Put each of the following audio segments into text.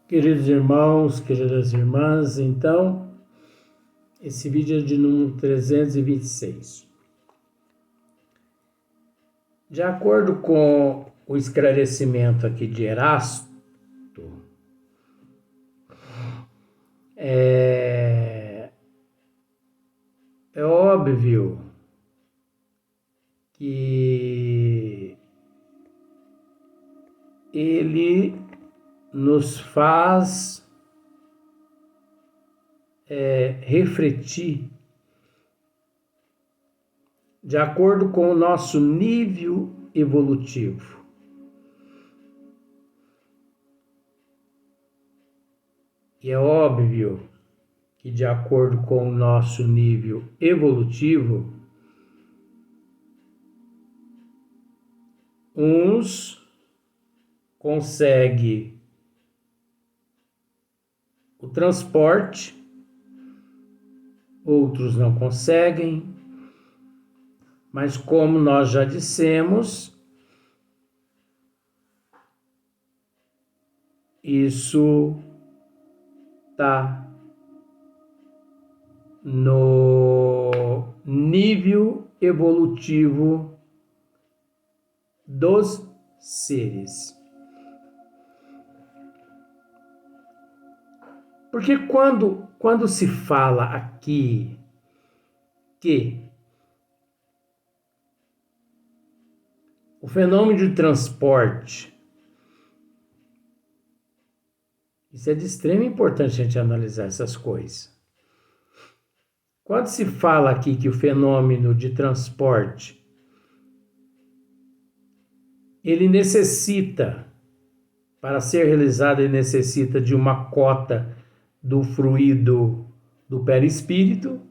Queridos irmãos, queridas irmãs, então, esse vídeo é de número 326. De acordo com o esclarecimento aqui de Erasto, é óbvio que ele nos faz refletir de acordo com o nosso nível evolutivo. E é óbvio que, de acordo com o nosso nível evolutivo, uns conseguem o transporte, outros não conseguem, mas como nós já dissemos, isso está no nível evolutivo dos seres. Porque quando se fala aqui que o fenômeno de transporte, isso é de extrema importância a gente analisar essas coisas. Quando se fala aqui que o fenômeno de transporte, ele necessita, para ser realizado, ele necessita de uma cota do fluido do perispírito,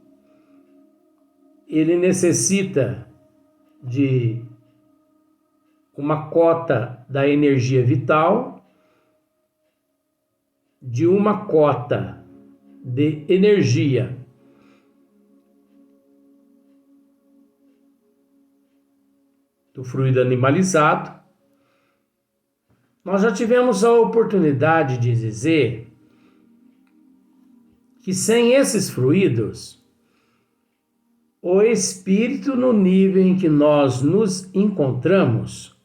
ele necessita de uma cota da energia vital, de uma cota de energia do fluido animalizado. Nós já tivemos a oportunidade de dizer que sem esses fluidos, o espírito, no nível em que nós nos encontramos,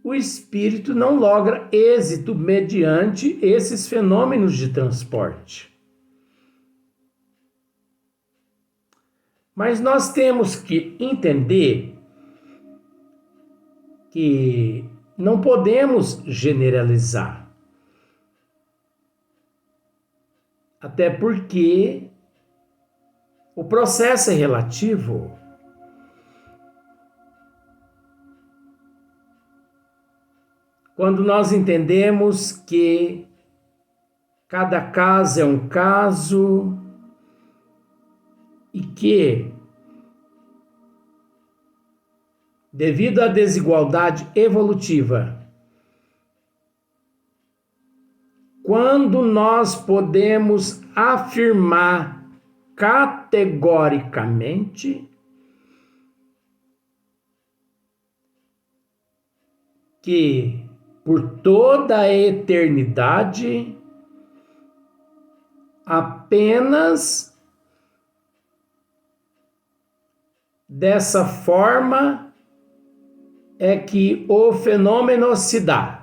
o espírito não logra êxito mediante esses fenômenos de transporte. Mas nós temos que entender que não podemos generalizar. Até porque o processo é relativo. Quando nós entendemos que cada caso é um caso e que, devido à desigualdade evolutiva, quando nós podemos afirmar categoricamente que por toda a eternidade apenas dessa forma é que o fenômeno se dá.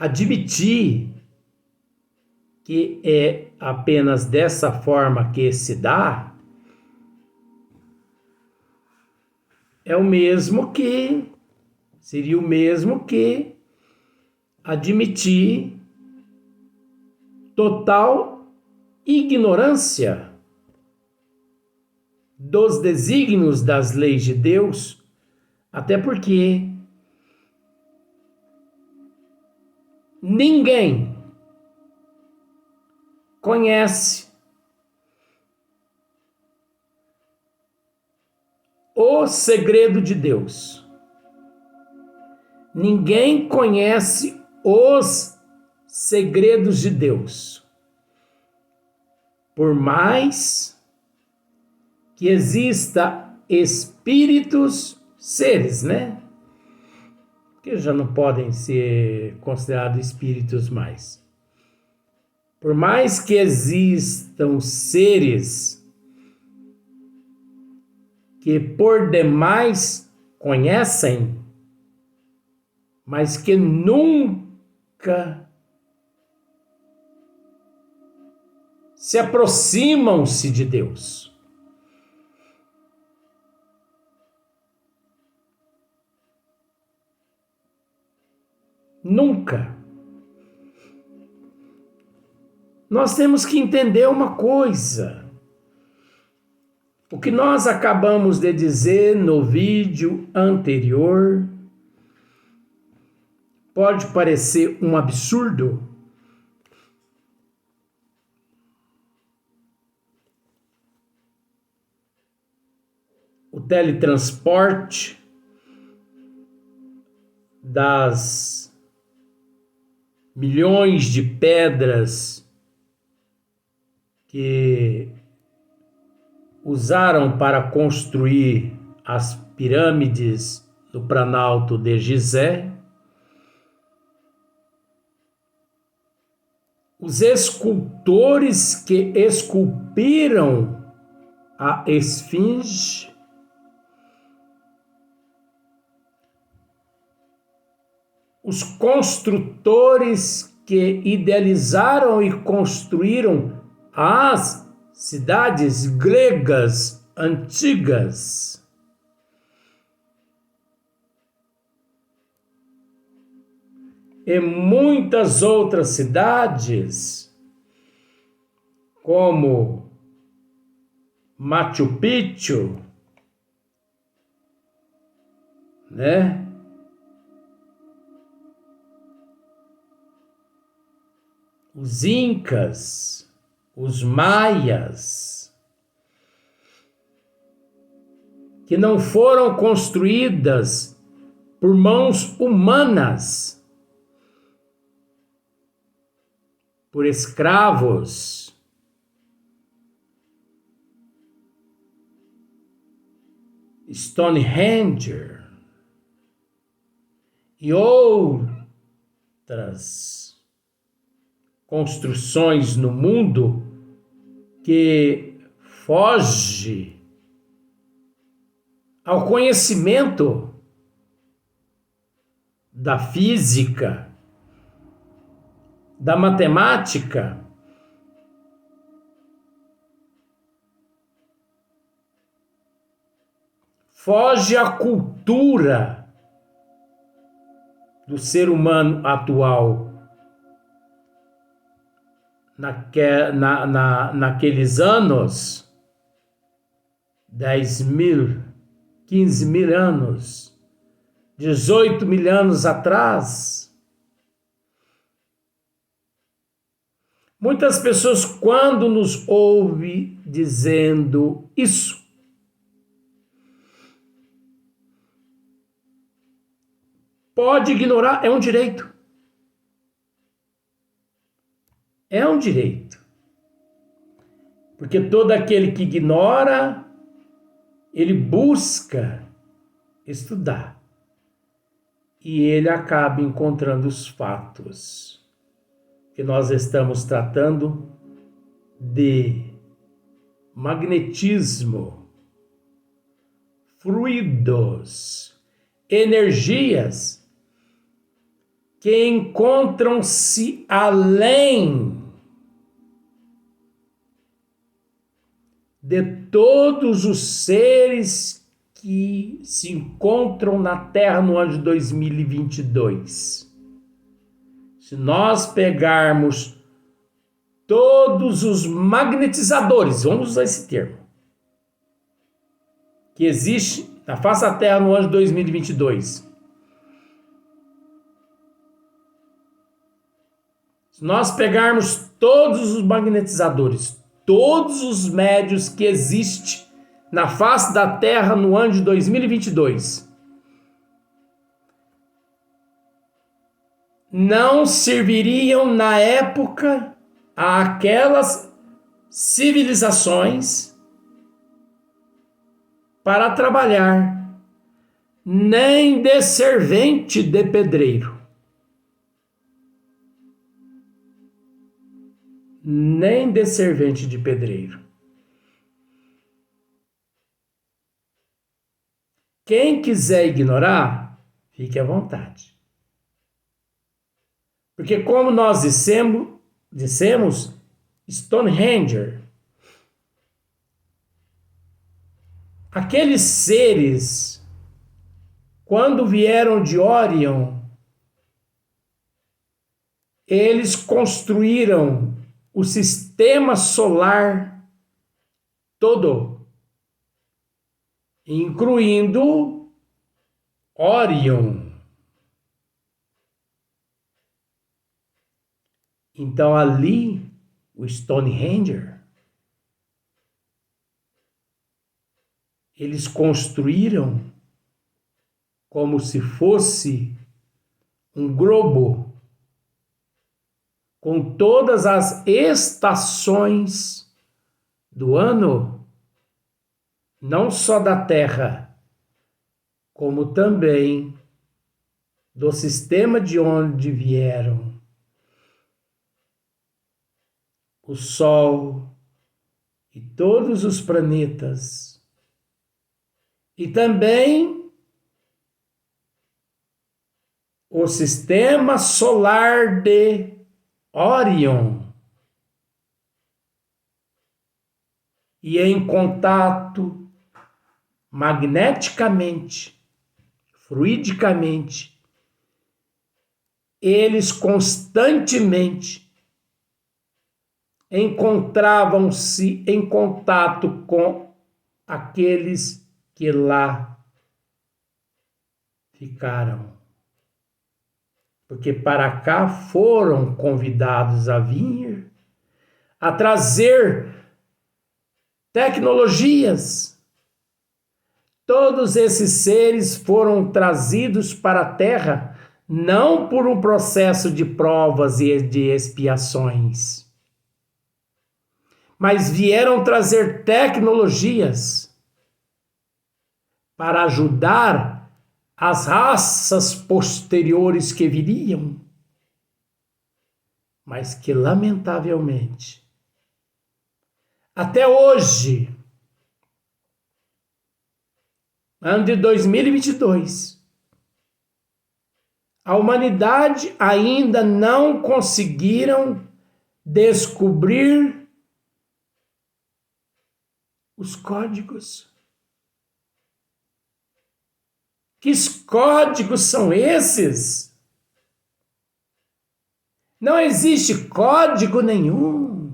Admitir que é apenas dessa forma que se dá seria o mesmo que admitir total ignorância dos desígnios das leis de Deus, até porque ninguém conhece o segredo de Deus. Ninguém conhece os segredos de Deus. Por mais que exista espíritos seres, né? Que já não podem ser considerados espíritos mais. Por mais que existam seres que por demais conhecem, mas que nunca se aproximam-se de Deus. Nunca. Nós temos que entender uma coisa. O que nós acabamos de dizer no vídeo anterior pode parecer um absurdo. O teletransporte das milhões de pedras que usaram para construir as pirâmides do Planalto de Gizé, os escultores que esculpiram a Esfinge, os construtores que idealizaram e construíram as cidades gregas antigas, e muitas outras cidades, como Machu Picchu, né? Os incas, os maias, que não foram construídas por mãos humanas, por escravos, Stonehenge e outras construções no mundo que foge ao conhecimento da física, da matemática, foge à cultura do ser humano atual. Naqueles anos, 10 mil, 15 mil anos, 18 mil anos atrás, muitas pessoas, quando nos ouvem dizendo isso, pode ignorar, é um direito. É um direito. Porque todo aquele que ignora, ele busca estudar. E ele acaba encontrando os fatos que nós estamos tratando de magnetismo, fluidos, energias que encontram-se além de todos os seres que se encontram na Terra no ano de 2022. Se nós pegarmos todos os magnetizadores, vamos usar esse termo, que existe na face da Terra no ano de 2022, se nós pegarmos todos os magnetizadores, todos os médios que existem na face da Terra no ano de 2022, não serviriam na época àquelas civilizações para trabalhar nem de servente de pedreiro. Nem de servente de pedreiro. Quem quiser ignorar, fique à vontade. Porque como nós dissemos Stonehenge, aqueles seres, quando vieram de Orion, eles construíram o sistema solar todo, incluindo Orion. Então ali, o Stonehenge, eles construíram como se fosse um globo com todas as estações do ano, não só da Terra, como também do sistema de onde vieram o Sol e todos os planetas, e também o sistema solar de Orion, e em contato magneticamente, fluidicamente, eles constantemente encontravam-se em contato com aqueles que lá ficaram. Porque para cá foram convidados a vir, a trazer tecnologias. Todos esses seres foram trazidos para a Terra não por um processo de provas e de expiações, mas vieram trazer tecnologias para ajudar as raças posteriores que viriam, mas que, lamentavelmente, até hoje, ano de 2022, a humanidade ainda não conseguiram descobrir os códigos. Que códigos são esses? Não existe código nenhum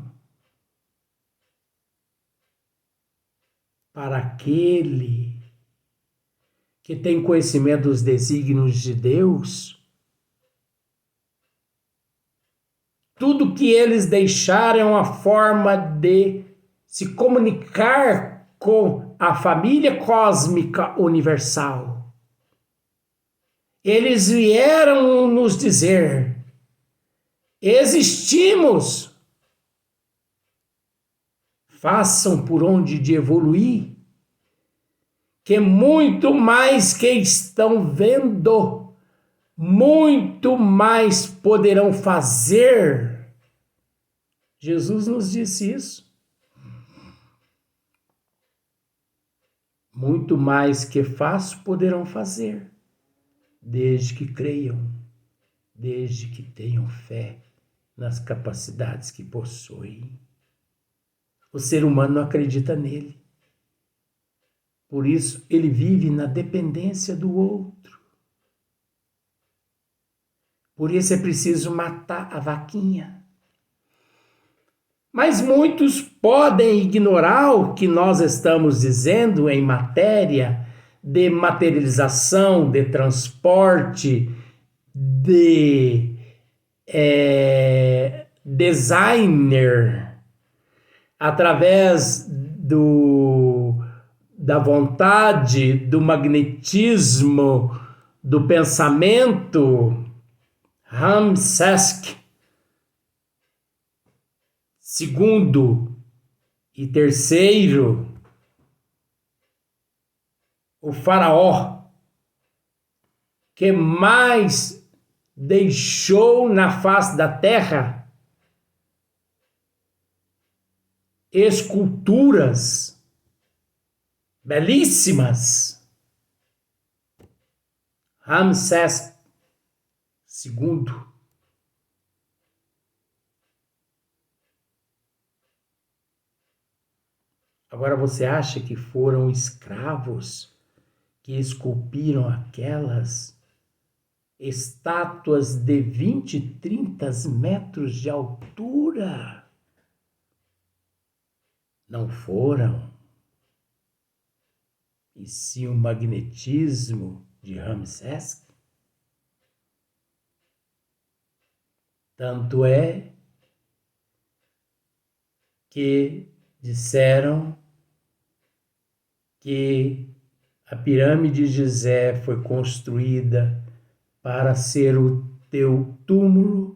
para aquele que tem conhecimento dos desígnios de Deus. Tudo que eles deixaram é uma forma de se comunicar com a família cósmica universal. Eles vieram nos dizer: existimos, façam por onde de evoluir, que muito mais que estão vendo, muito mais poderão fazer. Jesus nos disse isso. Muito mais que faço poderão fazer, desde que creiam, desde que tenham fé nas capacidades que possuem. O ser humano não acredita nele. Por isso, ele vive na dependência do outro. Por isso é preciso matar a vaquinha. Mas muitos podem ignorar o que nós estamos dizendo em matéria de materialização, de transporte, de designer, através da vontade, do magnetismo, do pensamento. Ramsés II e III, o faraó, que mais deixou na face da terra esculturas belíssimas. Ramsés II. Agora você acha que foram escravos que esculpiram aquelas estátuas de 20, 30 metros de altura? Não foram. E sim o magnetismo de Ramsés. Tanto é que disseram que a pirâmide de Gizé foi construída para ser o teu túmulo,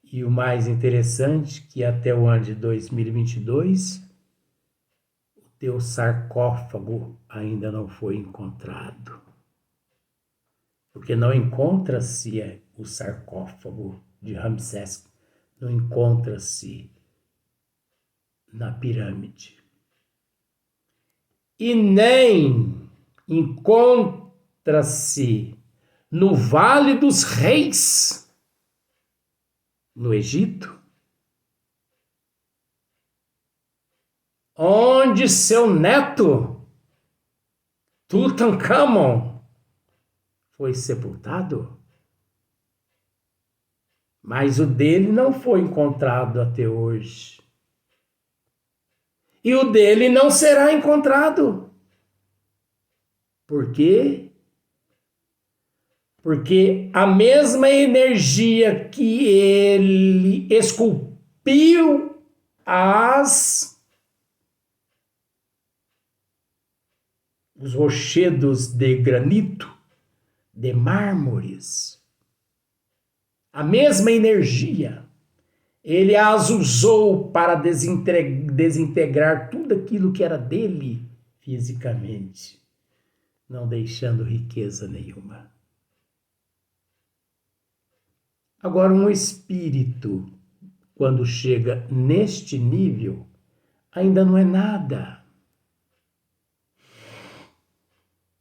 e o mais interessante, que até o ano de 2022, o teu sarcófago ainda não foi encontrado. Porque não encontra-se o sarcófago de Ramsés, não encontra-se na pirâmide. E nem encontra-se no Vale dos Reis, no Egito, onde seu neto, Tutancâmon, foi sepultado. Mas o dele não foi encontrado até hoje. E o dele não será encontrado. Por quê? Porque a mesma energia que ele esculpiu os rochedos de granito, de mármores, a mesma energia, ele as usou para desintegrar tudo aquilo que era dele fisicamente, não deixando riqueza nenhuma. Agora, um espírito, quando chega neste nível, ainda não é nada.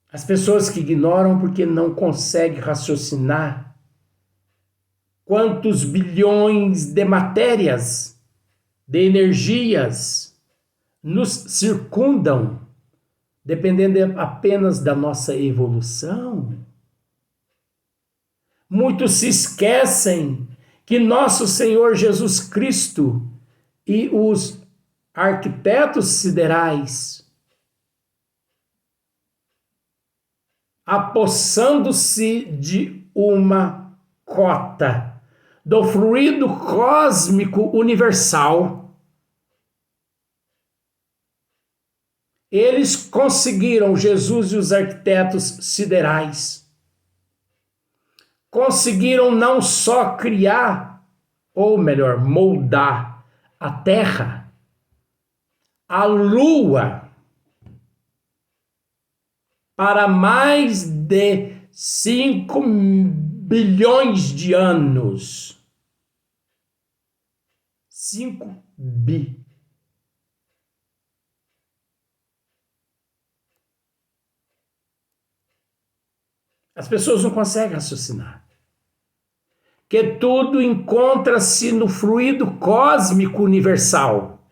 As pessoas que ignoram porque não conseguem raciocinar quantos bilhões de matérias, de energias nos circundam, dependendo apenas da nossa evolução. Muitos se esquecem que nosso Senhor Jesus Cristo e os arquitetos siderais, apossando-se de uma cota do fluido cósmico universal, eles conseguiram, Jesus e os arquitetos siderais, conseguiram não só criar, ou melhor, moldar a Terra, a Lua, para mais de 5 bilhões de anos. 5 bi. As pessoas não conseguem raciocinar. Que tudo encontra-se no fluido cósmico universal.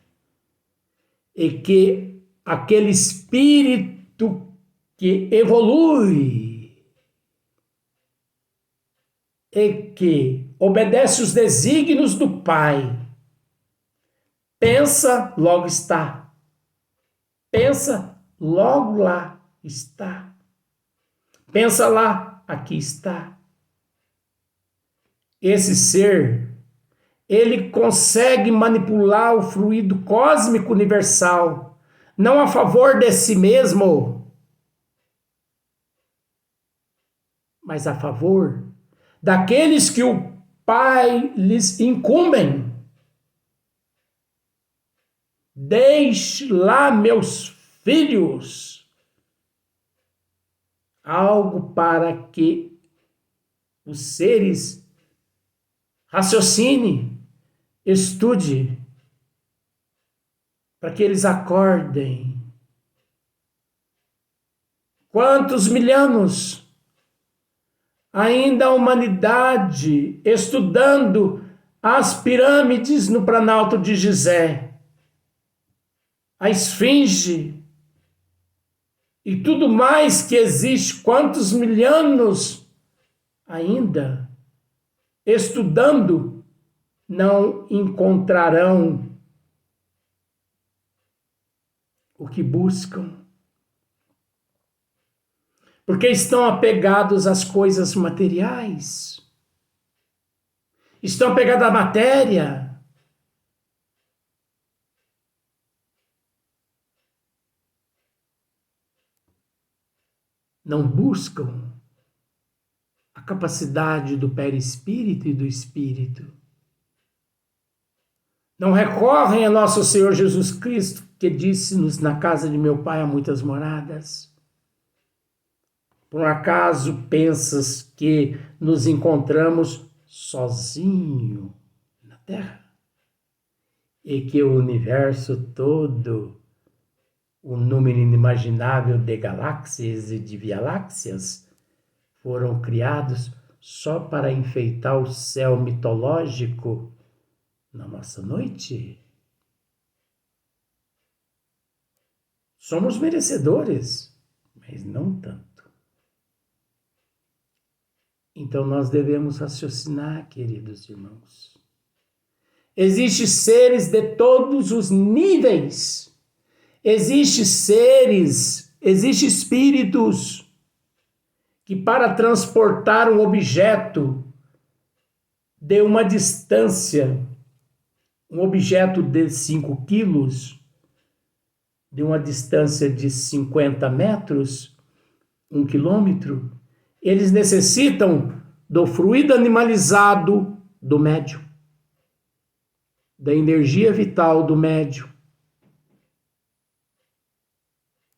E que aquele espírito que evolui e que obedece os desígnios do Pai, pensa, logo está. Pensa, logo lá está. Pensa lá, aqui está. Esse ser, ele consegue manipular o fluido cósmico universal, não a favor de si mesmo, mas a favor daqueles que o Pai lhes incumbem. Deixe lá, meus filhos, algo para que os seres, raciocine, estude, para que eles acordem. Quantos milhanos ainda a humanidade estudando as pirâmides no Planalto de Gizé, a esfinge e tudo mais que existe, quantos milhanos ainda estudando não encontrarão o que buscam, porque estão apegados às coisas materiais, estão apegados à matéria. Não buscam a capacidade do perispírito e do espírito. Não recorrem a nosso Senhor Jesus Cristo, que disse-nos: na casa de meu Pai há muitas moradas. Por um acaso pensas que nos encontramos sozinho na Terra? E que o universo todo, o número inimaginável de galáxias e de via-lácteas, foram criados só para enfeitar o céu mitológico na nossa noite? Somos merecedores, mas não tanto. Então nós devemos raciocinar, queridos irmãos. Existem seres de todos os níveis. Existem seres, existem espíritos que, para transportar um objeto de uma distância, um objeto de 5 quilos, de uma distância de 50 metros, 1 quilômetro, eles necessitam do fluido animalizado do médium, da energia vital do médium,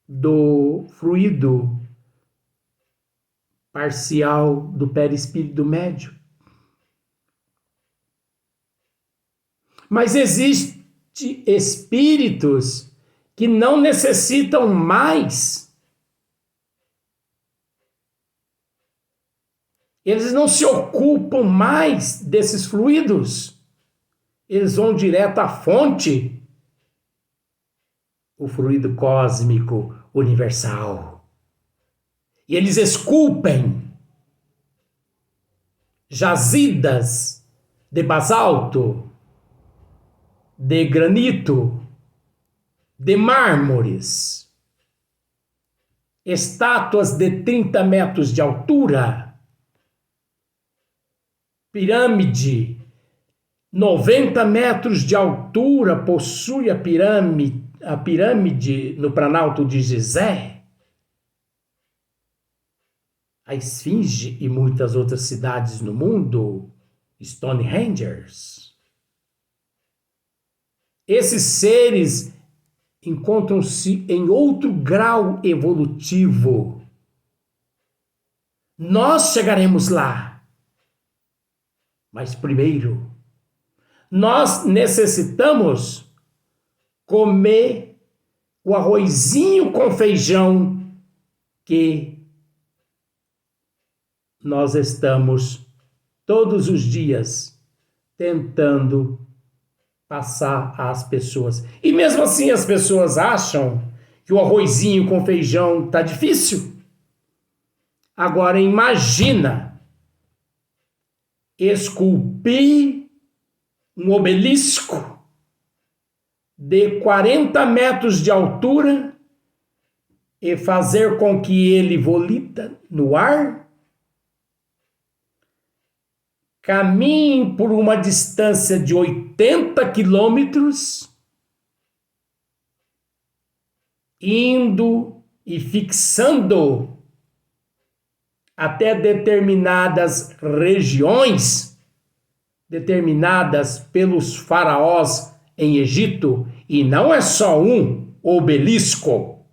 do fluido parcial do perispírito do médium. Mas existem espíritos que não necessitam mais. Eles não se ocupam mais desses fluidos. Eles vão direto à fonte, o fluido cósmico universal. E eles esculpem jazidas de basalto, de granito, de mármores, estátuas de 30 metros de altura, pirâmide, 90 metros de altura possui a pirâmide no Planalto de Gizé, a Esfinge e muitas outras cidades no mundo, Stonehenge. Esses seres encontram-se em outro grau evolutivo. Nós chegaremos lá. Mas primeiro, nós necessitamos comer o arrozinho com feijão que nós estamos todos os dias tentando passar às pessoas. E mesmo assim as pessoas acham que o arrozinho com feijão tá difícil. Agora imagina esculpir um obelisco de 40 metros de altura e fazer com que ele volita no ar, caminhe por uma distância de 80 quilômetros, indo e fixando até determinadas regiões, determinadas pelos faraós em Egito, e não é só um obelisco,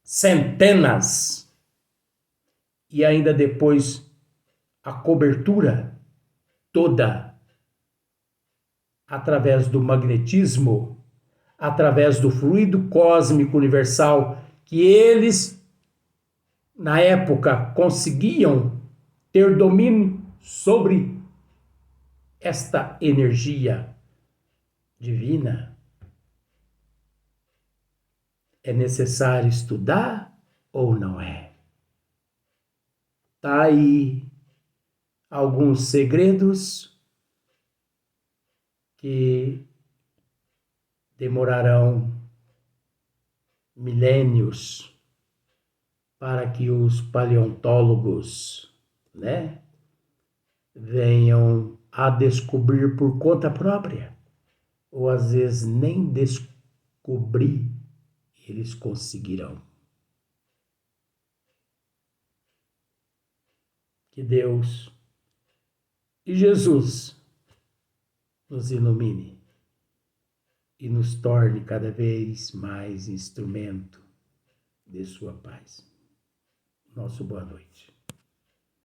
centenas, e ainda depois a cobertura toda através do magnetismo, através do fluido cósmico universal que eles, na época, conseguiam ter domínio sobre esta energia divina. É necessário estudar ou não é? Tá aí alguns segredos que demorarão milênios para que os paleontólogos, né, venham a descobrir por conta própria, ou às vezes nem descobrir eles conseguirão. Que Deus e Jesus nos ilumine e nos torne cada vez mais instrumento de sua paz. Nosso boa noite.